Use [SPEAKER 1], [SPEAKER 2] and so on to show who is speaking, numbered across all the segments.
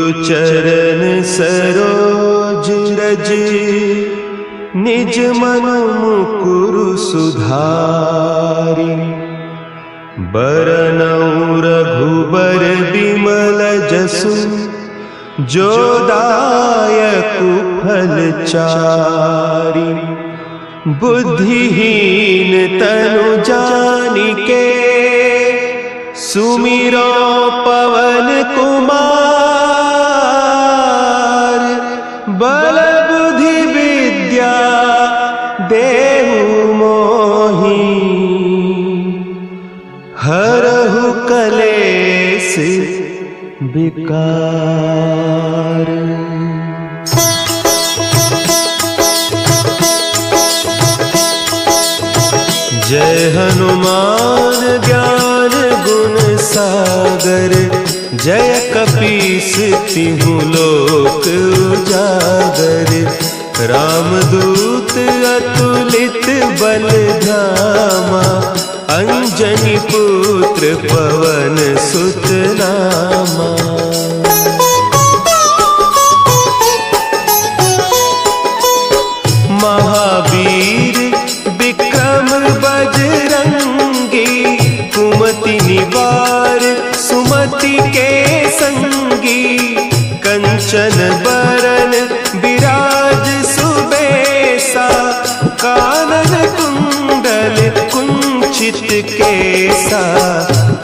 [SPEAKER 1] गुरु चरण सरोज रज, निज मन मुकुरु सुधारि। बरनउँ रघुबर बिमल जसु, जो दायकु फल चारि। बुद्धिहीन तनु जानिके, सुमिरो पवन कुमार। बल बुद्धि विद्या देहु मोहि, हरहु कलेस विकार। जय हनुमान ज्ञान गुण सागर, जय कपीस तिहु लोक उजागर। रामदूत अतुलित बल धामा, अंजनी पुत्र पवन सुत नामा। महावीर विक्रम बजरंगी, कुमति निवार सुमति के संगी। कंचन बरन विराज सुबेसा, कानन कुंडल कुंचित केसा।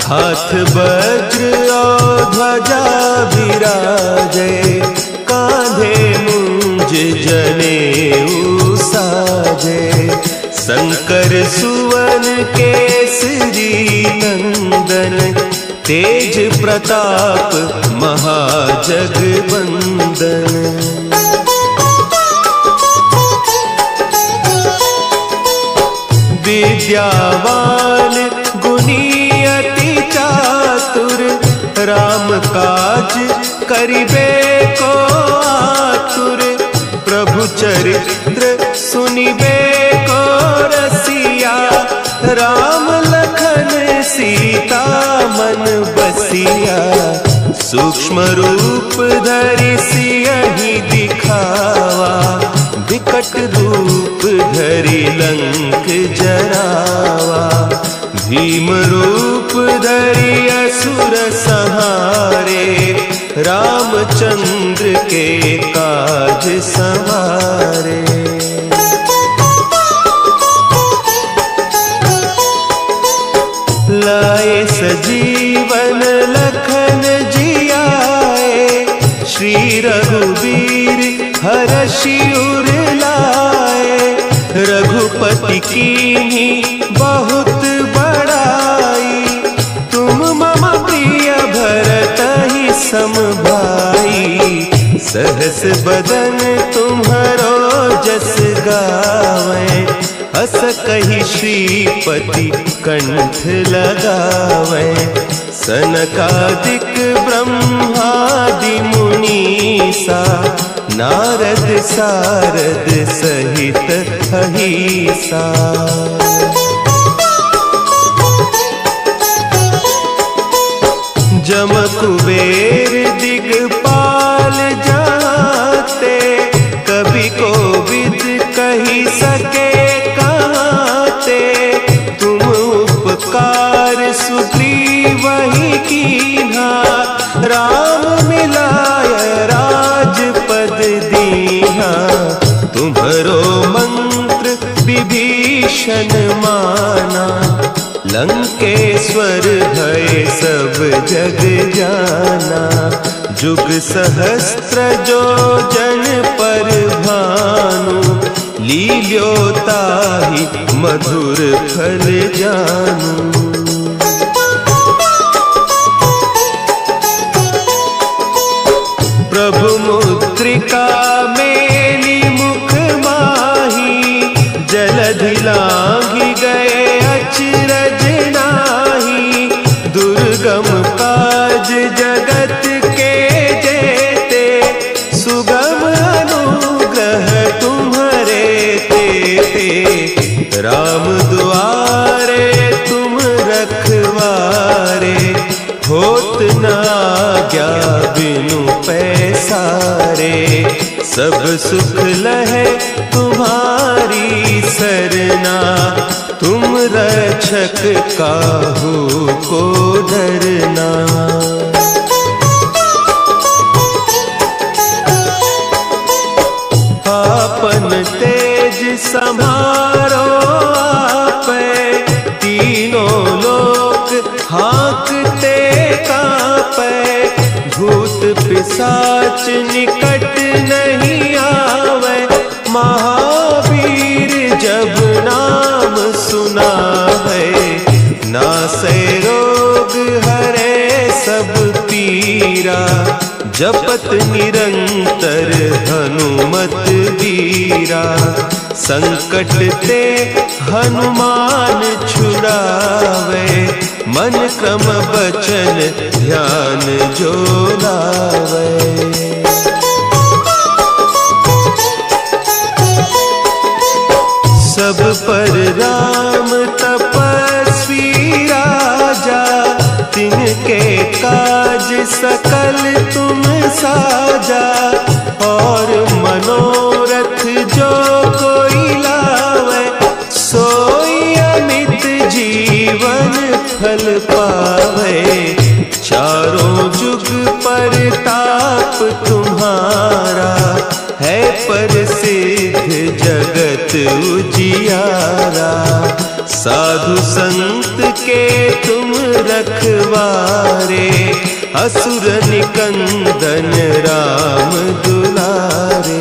[SPEAKER 1] हाथ वज्र और ध्वजा विराजे, कांधे मुंज जनेऊ साजे। शंकर सुवन केसरी नंदन, तेज प्रताप महाजगवंदन। विद्यावान गुणी अति चातुर, राम काज करिबे को आतुर। प्रभु चरित्र सुनिबे को रसिया, राम लखन सीता मन बसिया। सूक्ष्म रूप धरि सियहि दिखावा, विकट रूप धरि लंक जरावा। भीम रूप धरि असुर संहारे, रामचंद्र के काज सवारे। लाए सजीवन लखन जियाए, श्री रघुवीर हरषि उर लाए। रघुपति कीन्ही बहुत बड़ाई, तुम मम प्रिय भरतहि सम भाई। सहस बदन तुम्हरो जस गावें, हस कहि श्रीपति कंठ लगावें। सनकादिक ब्रह्मादि मुनीसा, नारद सारद सहित अहीसा। जम कुबेर दिगपाल जाते, कवि कोविद कहि सके कहते। तुम उपकार सुग्रीवहि कीन्हा, राम मिलाय राजपद दीन्हा। तुम्हरो मंत्र विभीषण माना, लंकेश्वर भय सब जग जाना। जुग सहस्त्र जो जन पर भानु, लील्योताहि मधुर फल जानू। प्रभु मुद्रिका मेली मुख माही, जलधि लांघि गए अचरज नाही। दुर्गम काज जगत के जेते, सुगम अनुग्रह तुम्हरे तेते। राम दुआरे तुम रखवारे, होत न आज्ञा बिनु पै सारे, सब सुख लहे तुम्हारी सरना। तुम रक्षक काहू को डरना। आपन तेज सम्हारो आपे, तीनों लोक हाँकते कांपे। भूत पिशाच निकट नहीं आवे, महावीर जब नाम सुनावे। नासै रोग हरे सब पीरा, जपत निरंतर हनुमत वीरा। संकट ते हनुमान छुड़ावे, मन क्रम बचन ध्यान जो लावे। सब पर राम तपस्वी राजा, तिनके काज सकल तुम साजा। और मनोरथ जो कोई लावे, सोई अमित जीवन फल पावे। चारों जुग परताप तुम्हारा, है प्रसिद्ध जगत उजियारा। साधु संत के तुम रखवारे, असुर निकंदन राम दुलारे।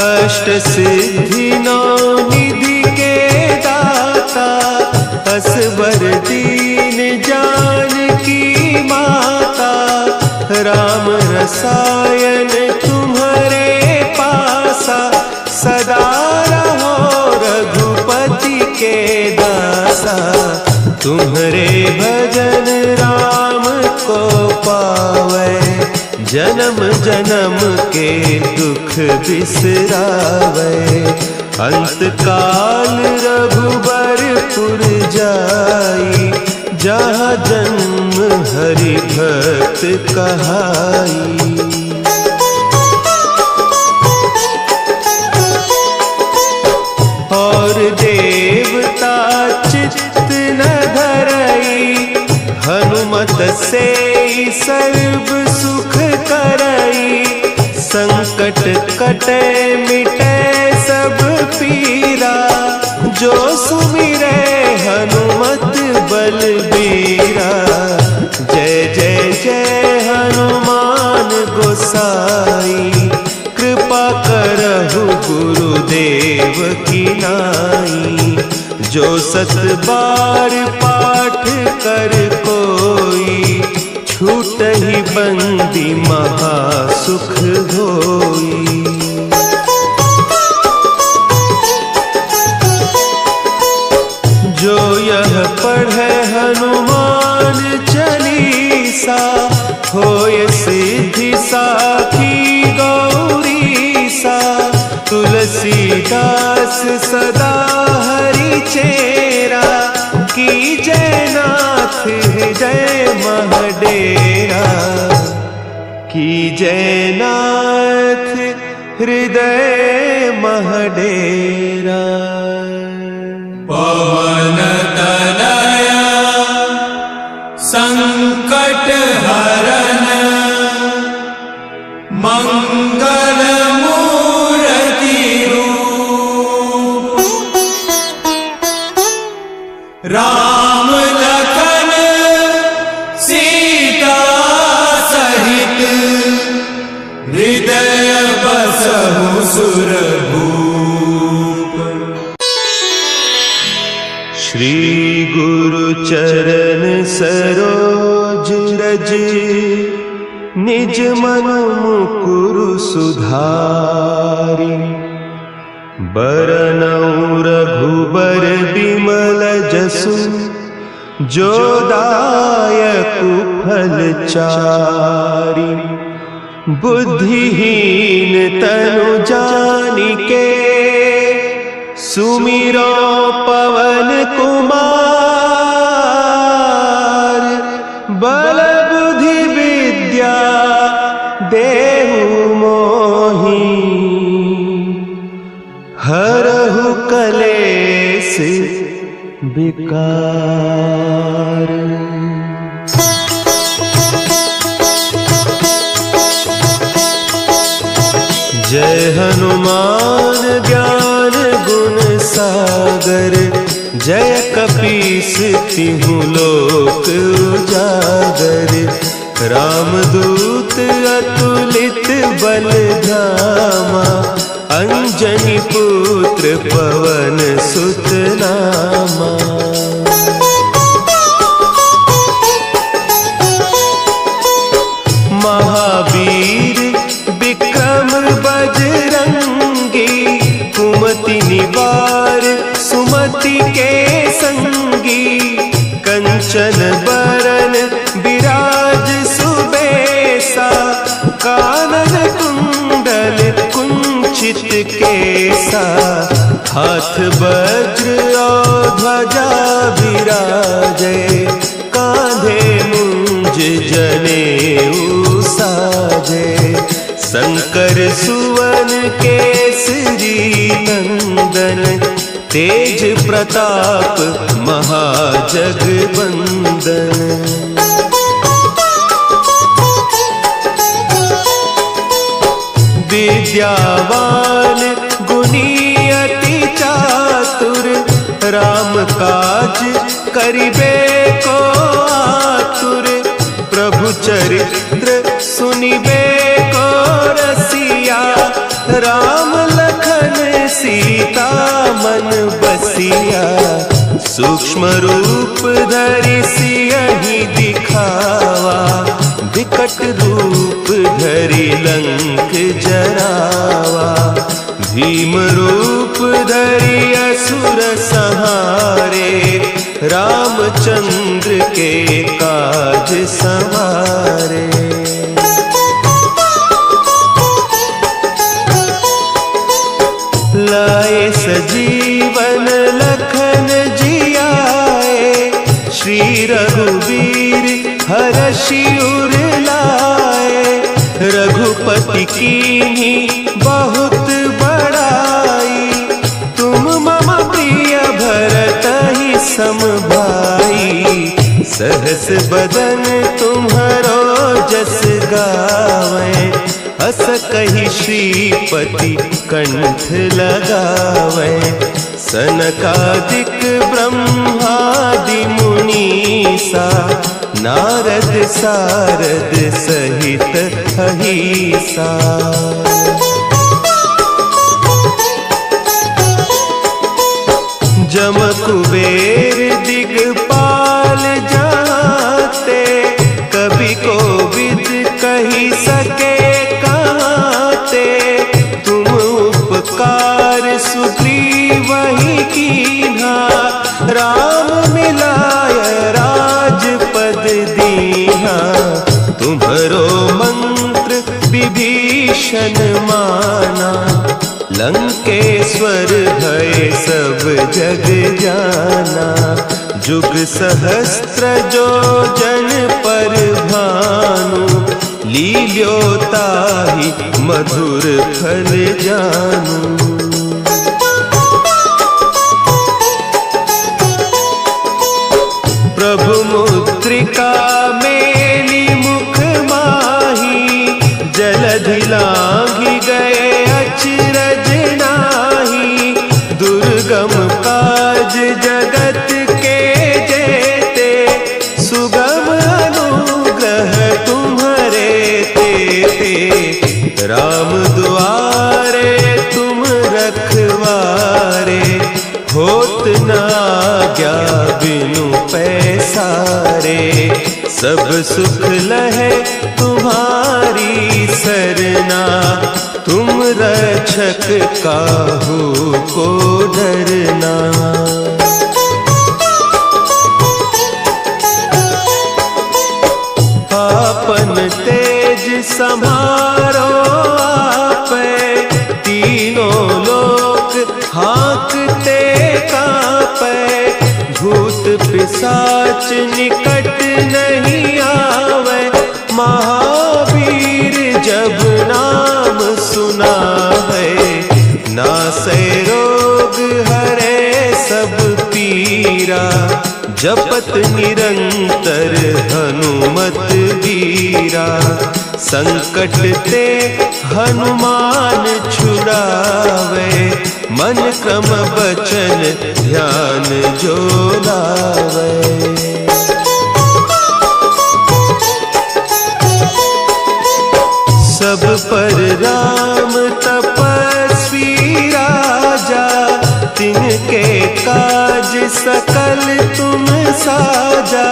[SPEAKER 1] अष्ट सिद्धि नौ निधि के दाता, असवर दीन जानकी माता। राम रसायन तुम्हारे पासा, सदा रहो रघुपति के दासा। तुम्हारे भजन राम को पावे, जन्म जन्म के दुख बिसरावे। अंत काल रघुबरपुर जाई, जहाँ जन्म हरि भक्त कहाई। और देवता चित्त न धरई, हनुमत से सर्व सुख करई। संकट कटे मिटे सब पीरा, जो सुमिरे हनुमत बलबीरा। जय जय जय हनुमान गोसाई, कृपा करहु गुरुदेव की नाई। जो सत बार पाठ कर कोई, छूटहि बंदी महासुख होई। जो यह पढ़े हनुमान चालीसा, होय सिद्धि साखी गौरीसा। तुलसीदास सदा हरि चेरा, की जयनाथ हृदय महडेरा। की जयनाथ हृदय महडेरा।
[SPEAKER 2] पवन तनया संकट हरन, मंगल मूर्ति रूप। राम लखन सीता सहित, हृदय बसहु सुरभूप।
[SPEAKER 1] श्री गुरु चरण सरोज रज, निज मन मुकुरु सुधारि। बरनउँ रघुबर बिमल जसु, जो दायकु फल चारि। बुद्धिहीन तनु जानिके, सुमिरो पवन कुमार। जय हनुमान ज्ञान गुण सागर, जय कपीस तिहु लोक उजागर। रामदूत अतुलित बल धामा, अंजनी पुत्र पवन सुत नामा। महावीर विक्रम बजरंगी, कुमति निवार सुमति के संगी। कंचन बरन विराज सुबेसा, कानन कुंडल कुंचित केसा। हाथ वज्र और ध्वजा विराजे, कांधे मुंज जनेऊ साजे। शंकर सुवन केसरी नंदन, तेज प्रताप महाजगबंदन। विद्यावान गुणी अति चातुर, राम काज करिबे को आतुर। प्रभु चरित्र सुनिबे को रसिया, राम लखन सीता मन बसिया। सूक्ष्म रूप धरि सियहि दिखावा, विकट रूप धरि लंक जरावा। भीम रूप धरि असुर संहारे, रामचंद्र के काज संवारे। लाए सजीवन लखन जियाए, श्री रघुवीर हरषि उर लाए। रघुपति कीन्ही बहुत बड़ाई, तुम मम प्रिय भरतहि सम भाई। सहस बदन तुम्हरो जस गावें, अस कहि श्रीपति कंठ लगावें। सनकादिक ब्रह्मादि मुनीसा, नारद सारद सहित अहीसा। जम कुबेर दिगपाल जाते, कवि कोविद कही सके कहते। तुम उपकार सुग्रीवहि कीन्हा, राम मिलाय राजपद दीन्हा। तुम्हरो मंत्र विभीषण माना, लंकेश्वर भय सब जग जाना। जुग सहस्त्र जो जन पर भानु, लील्योताहि मधुर फल जानू। प्रभु मुद्रिका मेली मुख माही, जलधि लांघि गए अचरज नाही। दुर्गम काज जगत के जेते, सुगम अनुग्रह तुम्हरे तेते। राम दुआरे तुम रखवारे, होत न आज्ञा बिनु पैसारे। सब सुख लहे तुम्हारी सरना, तुम रक्षक काहू को डरना। आपन तेज समारो आपे, तीनों लोक हाँकते कांपे। भूत पिशाच निकट नहीं आवे, महावीर जब नाम सुना है। नासै रोग हरे सब पीरा, वीरा जपत निरंतर हनुमत वीरा। संकट ते हनुमान छुड़ावे मन क्रम बचन ध्यान जो लावे। सब पर राम तपस्वी राजा तिनके काज सकल तुम साजा।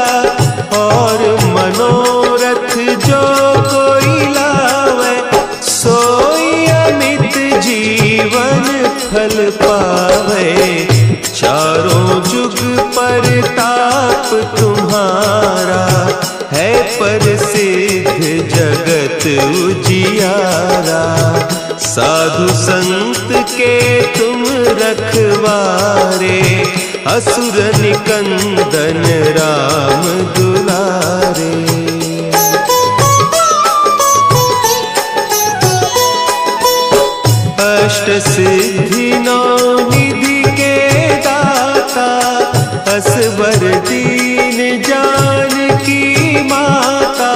[SPEAKER 1] और मनोरथ जो कोई लावे सोई अमित जीवन फल पावे। चारों जुग परताप तुम्हारा है प्रसिद्ध जगत उजियारा। साधु संत के तुम रखवारे असुर निकंदन राम दुलारे। अष्ट सिद्धि नौ निधि के दाता असवर दीन जानकी माता।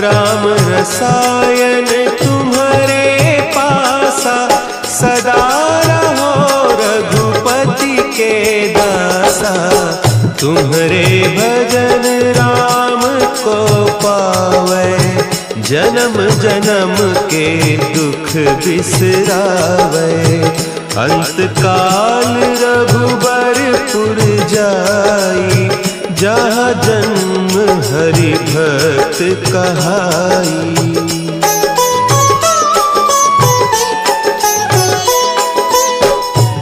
[SPEAKER 1] राम रसायन तुम्हारे पासा सदा रहो रघुपति के दासा। तुम्हारे भजन राम को पावे जन्म जन्म के दुख बिसरावे। अंत काल रघुबरपुर जाई जहाँ जन्म हरि भक्त कहाई।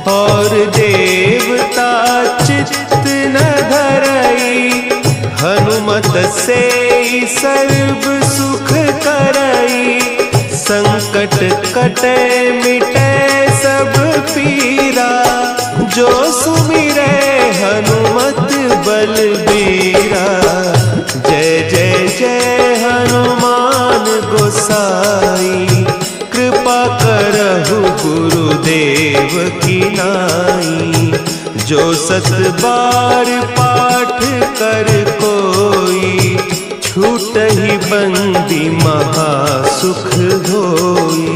[SPEAKER 1] और देवता चित्त न धरई हनुमत से सर्व सुख करई। संकट कटे मिटे सब पीरा जो सुमिरे हनुमत बलबीरा। जय जय जय हनुमान गोसाई कृपा करहु गुरुदेव की नाई। जो सत बार पाठ कर कोई छूट ही बंदी महासुख होई।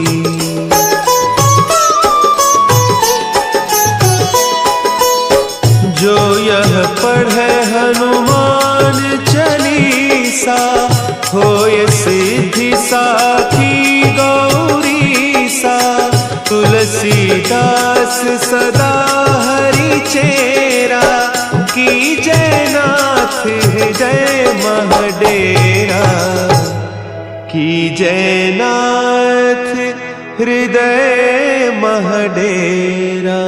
[SPEAKER 1] जो यह पढ़े हनुमान चालीसा होय सिद्धि साखी गौरीसा। तुलसीदास सदा हरि चेरा की जयनाथ हृदय महडेरा। की जयनाथ हृदय महडेरा।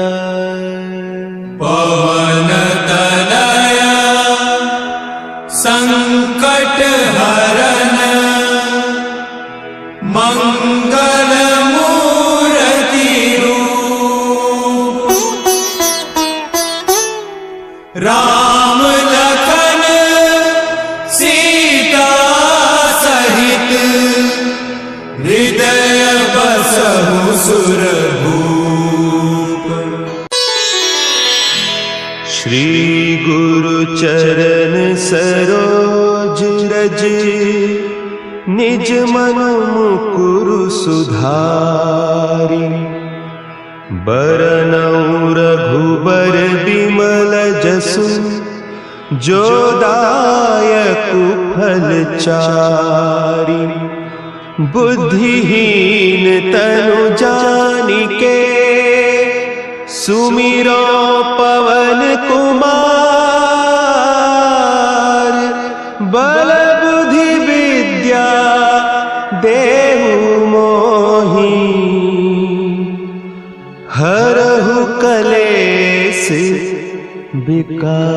[SPEAKER 2] पवन तनया संकट हरन मंगल मूर्ति रूप। राम लखन सीता सहित हृदय बसहु सुरभूप।
[SPEAKER 1] श्री गुरु चरण सरोज रज निज मन मुकुरु सुधारि। बरनउँ रघुबर बिमल जसु जो दायकु फल चारि। बुद्धिहीन तनु जानिके सुमिरो पवन कुमार। बल बुद्धि विद्या देहु मोहि हरहु कलेस विकार।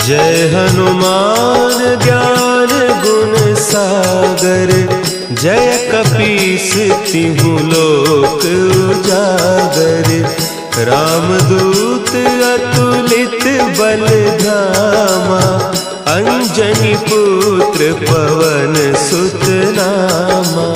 [SPEAKER 1] जय हनुमान ज्ञान गुण सागर। जय कपीस तिहु लोक उजागर। रामदूत अतुलित बल धामा। अंजनी पुत्र पवन सुत नामा।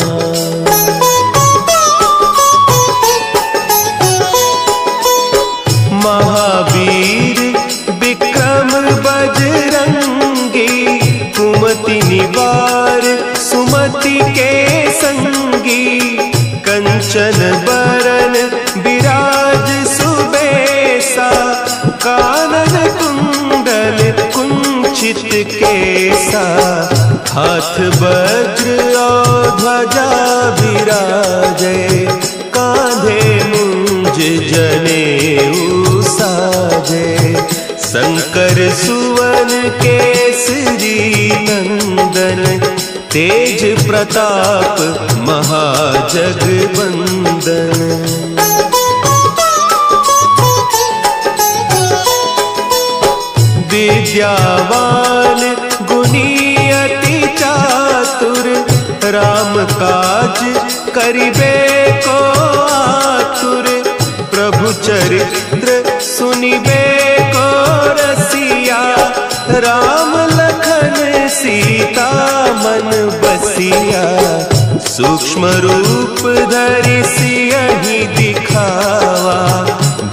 [SPEAKER 1] कंचन बरन विराज सुबेसा, कानन कुंडल कुंचित केसा, हाथ वज्र और ध्वजा विराजे, कांधे मुंज जनेऊ साजे, शंकर सुवन केसरी नंदन, तेज प्रताप महाजगवंदन। विद्यावान गुणी अति चातुर, राम काज करिबे को आतुर, प्रभु चरित्र सुनिबे को रसिया, राम लखन सीता मन बसिया, सूक्ष्म रूप धरि सियहि दिखावा,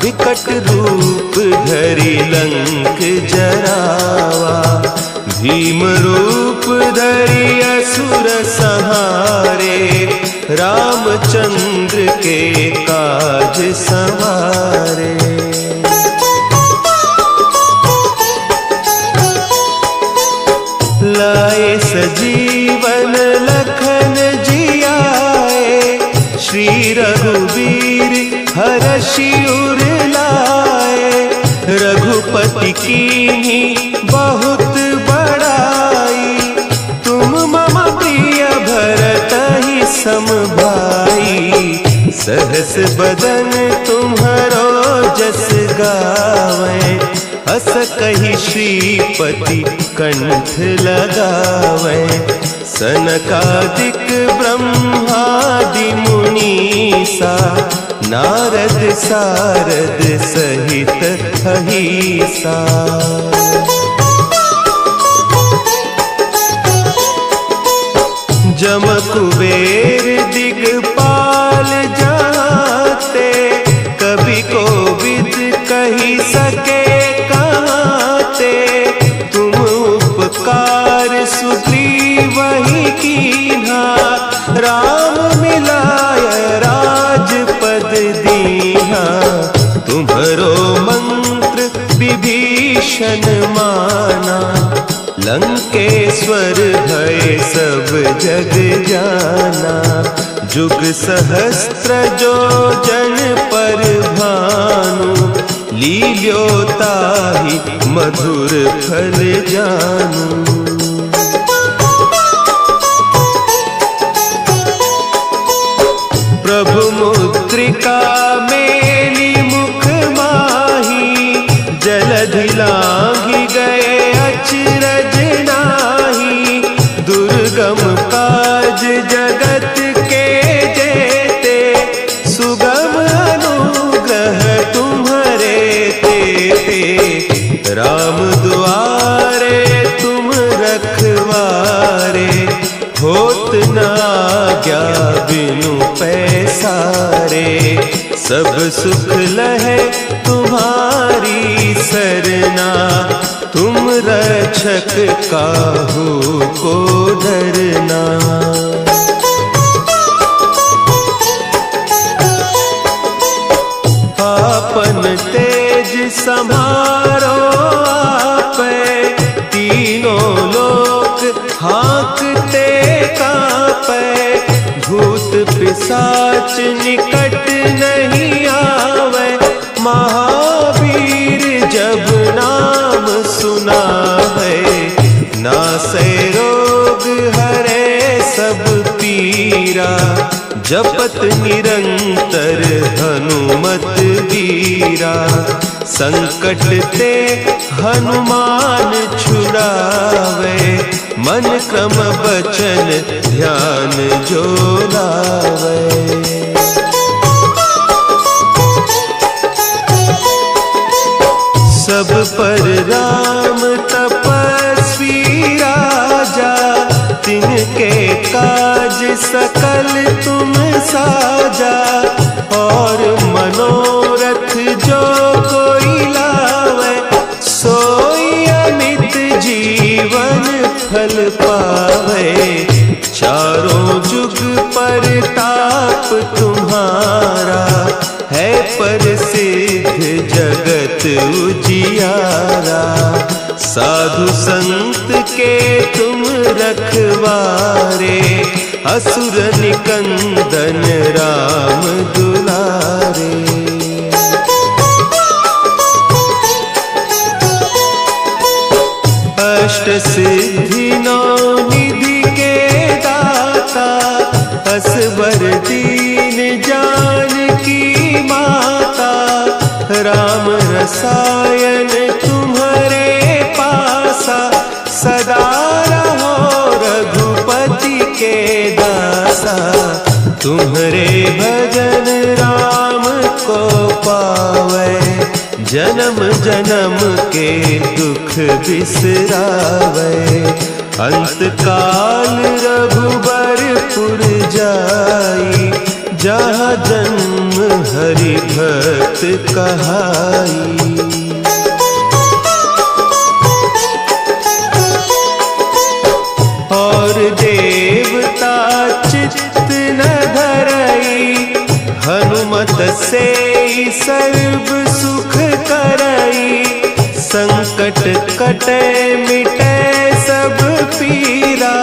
[SPEAKER 1] विकट रूप धरि लंक जरावा, भीम रूप धरि असुर संहारे, रामचंद्र के काज संवारे। लाए सजीवन लखन जियाए, श्री रघुवीर हरषि उर लाए, रघुपति कीन्ही बहुत बड़ाई, तुम मम प्रिय भरतहि सम भाई, सहस बदन तुम्हरो जस गावें, हस कहि श्रीपति कंठ लगावें, सनकादिक ब्रह्मादि मुनीसा, नारद सारद सहित अहीसा। जम कुबेर दिगपाल जाते, कवि कोविद कही सके कहते, तुम उपकार सुग्रीवहि कीन्हा, राम मिलाय राजपद दीन्हा, तुम्हरो मंत्र विभीषण माना, लंकेश्वर भय सब जग जाना, जुग सहस्त्र जो जन पर भानु, लील्योताहि मधुर फल जानू। प्रभु मुद्रिका मेली मुख माही, जलधि लांघि गए अचरज नाही, दुर्गम काज जगत के जेते, सुगम अनुग्रह तुम्हरे तेते, राम दुआरे तुम रखवारे, होत न आज्ञा बिनु पैसारे, सब सुख लहे तुम्हारी सरना, तुम रक्षक काहू को डरना। आपन तेज समारो आपे, तीनों लोक हाँकते कांपे, भूत पिशाच निकट नहीं आवे, महावीर जब नाम सुना है, नासै रोग हरे सब पीरा, जपत निरंतर हनुमत वीरा, संकट ते हनुमान छुड़ावे, मन क्रम बचन ध्यान जो लावे। सब पर राम तपस्वी राजा, तिनके काज सकल तुम साजा, और मनोरथ जो कोई लावे, सोई अमित जीवन फल पावे, चारों जुग परताप तुम्हारा, तुम्हारा है प्रसिद्ध जगत उजियारा। साधु संत के तुम रखवारे, असुर निकंदन राम दुलारे। अष्ट सिद्धि नौ निधि के दाता, असवर दीन जानकी माता। राम रसायन तुम्हारे पासा, सदा रहो रघुपति के दासा। तुम्हारे भजन राम को पावे, जन्म जन्म के दुख बिसरावे। अंत काल रघुबरपुर जाई, जहाँ जन्म हरि भक्त कहाई। और देवता चित्त न धरई, हनुमत से सर्व सुख करई। संकट कटे मिटे सब पीरा,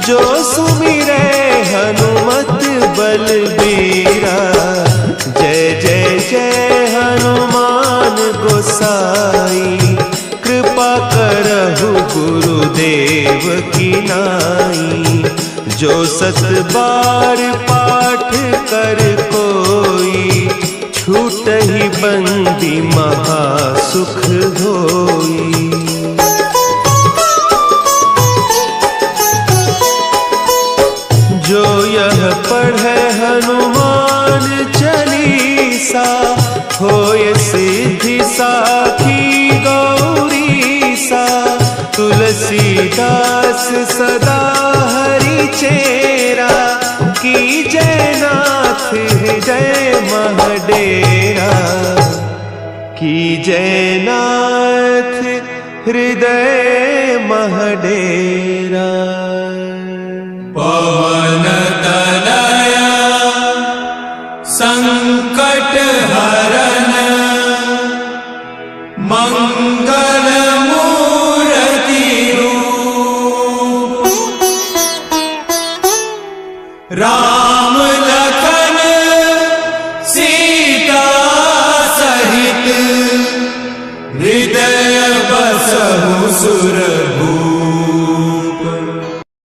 [SPEAKER 1] जो सुमिरे हनुमत बलबीरा। जय जय जय हनुमान गोसाई, कृपा करहु गुरुदेव की नाई। जो 7 बार पाठ कर कोई, छूटहि बंदी महासुख होई। जो यह पढ़े हनुमान चालीसा, होय सिद्धि साखी गौरीसा। तुलसीदास सदा हरि चेरा, की जयनाथ हृदय महडेरा। की जयनाथ हृदय महडेरा।
[SPEAKER 2] पवन तनया संकट हरन, मंगल मूर्ति रूप। राम लखन सीता सहित, हृदय बसहु सुर